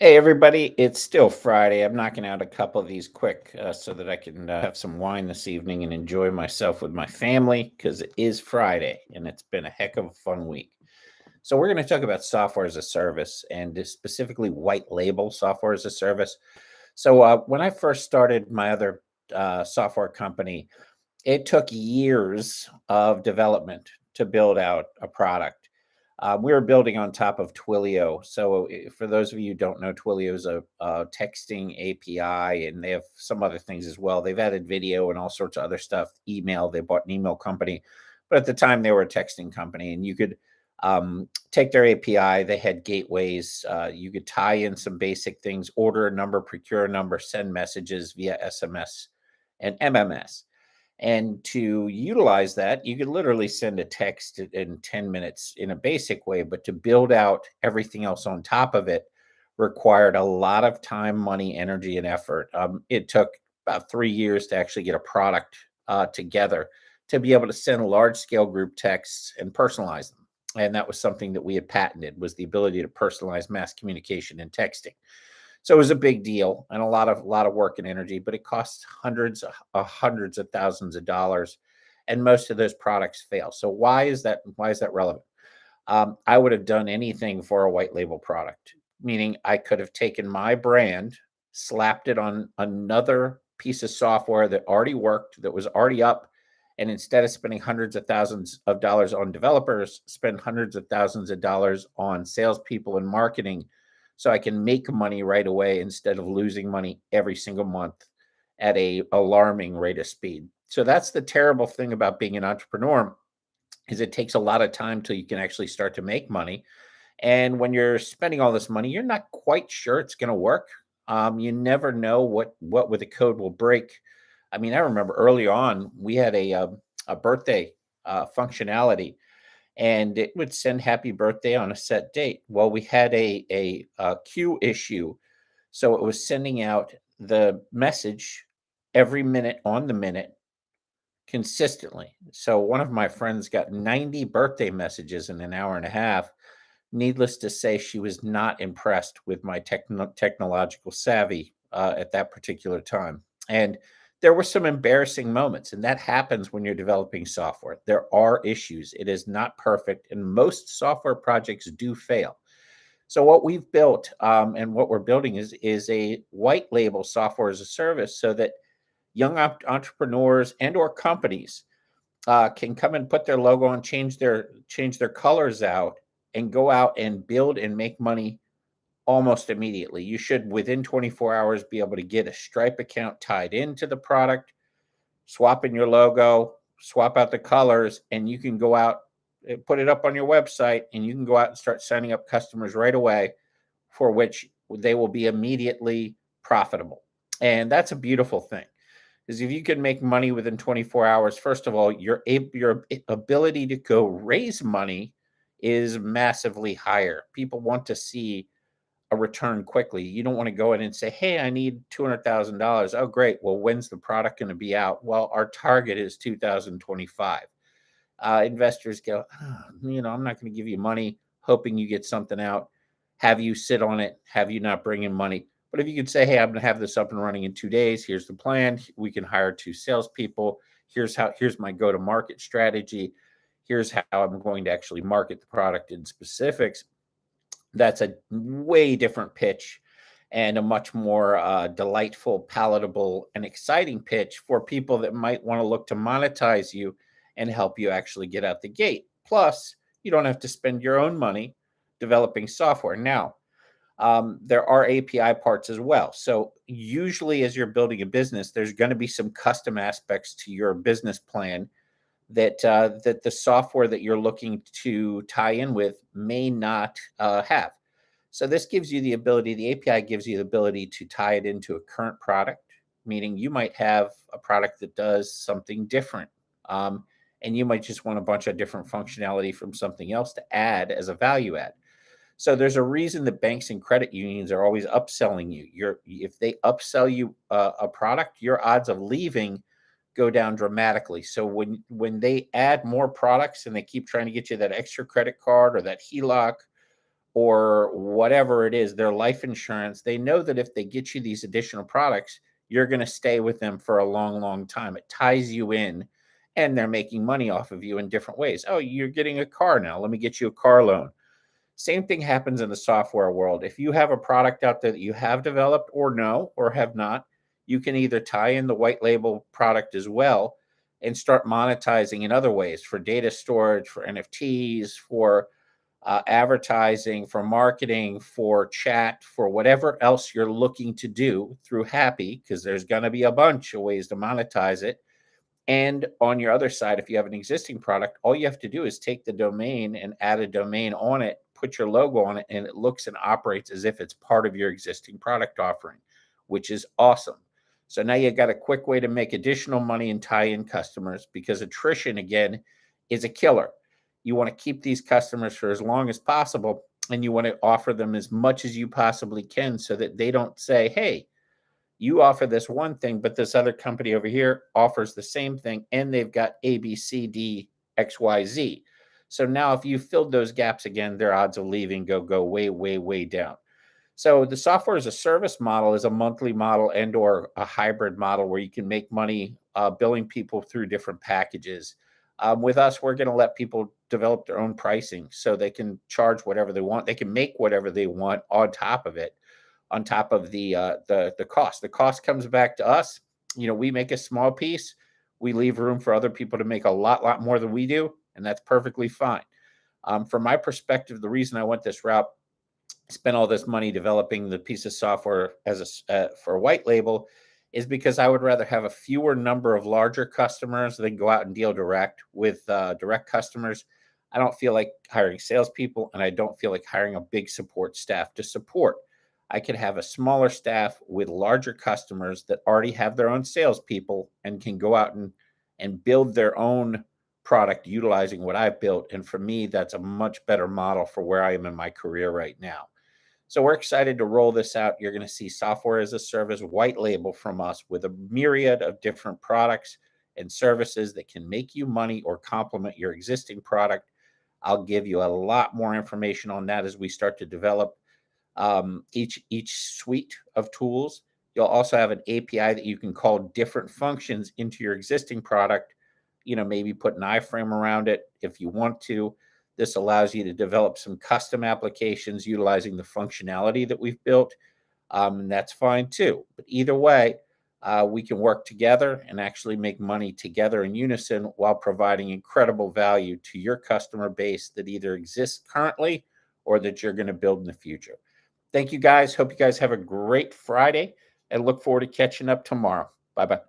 Hey everybody, it's still Friday. I'm knocking out a couple of these quick so that I can have some wine this evening and enjoy myself with my family because it is Friday and it's been a heck of a fun week. So, we're going to talk about software as a service and specifically white label software as a service. So, when I first started my other software company, it took years of development to build out a product. We were building on top of Twilio. So, for those of you who don't know, Twilio is a texting API, and they have some other things as well. They've added video and all sorts of other stuff. Email, they bought an email company, but at the time they were a texting company, and you could take their API. They had gateways. You could tie in some basic things: order a number, procure a number, send messages via SMS and MMS. And to utilize that, you could literally send a text in 10 minutes in a basic way, but to build out everything else on top of it required a lot of time, money, energy, and effort. It took about 3 years to actually get a product together to be able to send large scale group texts and personalize them. And that was something that we had patented, was the ability to personalize mass communication and texting. So it was a big deal and a lot of work and energy, but it costs hundreds of thousands of dollars, and most of those products fail. So why is that? Why is that relevant? I would have done anything for a white label product, meaning I could have taken my brand, slapped it on another piece of software that already worked, that was already up, and instead of spending hundreds of thousands of dollars on developers, spend hundreds of thousands of dollars on salespeople and marketing, so I can make money right away instead of losing money every single month at a alarming rate of speed. So that's the terrible thing about being an entrepreneur, is it takes a lot of time till you can actually start to make money. And when you're spending all this money, you're not quite sure it's going to work. You never know what with the code will break. I mean, I remember early on we had a birthday functionality, and it would send happy birthday on a set date. Well, we had a queue issue, so it was sending out the message every minute on the minute consistently. So one of my friends got 90 birthday messages in an hour and a half. Needless to say, she was not impressed with my technological savvy at that particular time. And there were some embarrassing moments, and that happens when you're developing software. There are issues. It is not perfect, and most software projects do fail. So what we've built and what we're building is a white label software as a service, so that young entrepreneurs and or companies can come and put their logo and change their colors out and go out and build and make money almost immediately. You should, within 24 hours, be able to get a Stripe account tied into the product, swap in your logo, swap out the colors, and you can go out and put it up on your website, and you can go out and start signing up customers right away, for which they will be immediately profitable. And that's a beautiful thing, because if you can make money within 24 hours, first of all, your ability to go raise money is massively higher. People want to see a return quickly. You don't want to go in and say, "Hey, I need $200,000." Oh, great. Well, when's the product going to be out? Well, our target is 2025. Investors go, I'm not going to give you money hoping you get something out, have you sit on it, have you not bring in money. But if you could say, hey, I'm going to have this up and running in 2 days, here's the plan. We can hire two salespeople. Here's my go to market strategy. Here's how I'm going to actually market the product in specifics. That's a way different pitch, and a much more delightful, palatable, and exciting pitch for people that might want to look to monetize you and help you actually get out the gate. Plus, you don't have to spend your own money developing software. Now, there are API parts as well. So, usually, as you're building a business, there's going to be some custom aspects to your business plan that the software that you're looking to tie in with may not have. So this gives you the ability, the API gives you the ability to tie it into a current product, meaning you might have a product that does something different. Um, and you might just want a bunch of different functionality from something else to add as a value add. So there's a reason that banks and credit unions are always upselling you. If they upsell you a product, your odds of leaving go down dramatically. So when they add more products and they keep trying to get you that extra credit card or that HELOC or whatever it is, their life insurance, they know that if they get you these additional products, you're going to stay with them for a long, long time. It ties you in, and they're making money off of you in different ways. Oh, you're getting a car now. Let me get you a car loan. Same thing happens in the software world. If you have a product out there that you have developed or no, or have not, you can either tie in the white label product as well and start monetizing in other ways for data storage, for NFTs, for advertising, for marketing, for chat, for whatever else you're looking to do through Happy, because there's going to be a bunch of ways to monetize it. And on your other side, if you have an existing product, all you have to do is take the domain and add a domain on it, put your logo on it, and it looks and operates as if it's part of your existing product offering, which is awesome. So now you've got a quick way to make additional money and tie in customers, because attrition, again, is a killer. You want to keep these customers for as long as possible, and you want to offer them as much as you possibly can so that they don't say, hey, you offer this one thing, but this other company over here offers the same thing, and they've got A, B, C, D, X, Y, Z. So now if you filled those gaps again, their odds of leaving go way, way, way down. So the software as a service model is a monthly model and or a hybrid model where you can make money billing people through different packages. With us, we're going to let people develop their own pricing so they can charge whatever they want. They can make whatever they want on top of it, on top of the cost. The cost comes back to us. You know, we make a small piece. We leave room for other people to make a lot more than we do, and that's perfectly fine. From my perspective, the reason I went this route, spent all this money developing the piece of software as for a white label, is because I would rather have a fewer number of larger customers than go out and deal direct with direct customers. I don't feel like hiring salespeople, and I don't feel like hiring a big support staff to support. I could have a smaller staff with larger customers that already have their own salespeople and can go out and build their own product utilizing what I've built. And for me, that's a much better model for where I am in my career right now. So we're excited to roll this out. You're going to see software as a service white label from us with a myriad of different products and services that can make you money or complement your existing product. I'll give you a lot more information on that as we start to develop each suite of tools. You'll also have an API that you can call different functions into your existing product. You know, maybe put an iframe around it if you want to. This allows you to develop some custom applications utilizing the functionality that we've built. And that's fine too. But either way, we can work together and actually make money together in unison while providing incredible value to your customer base that either exists currently or that you're going to build in the future. Thank you guys. Hope you guys have a great Friday and look forward to catching up tomorrow. Bye-bye.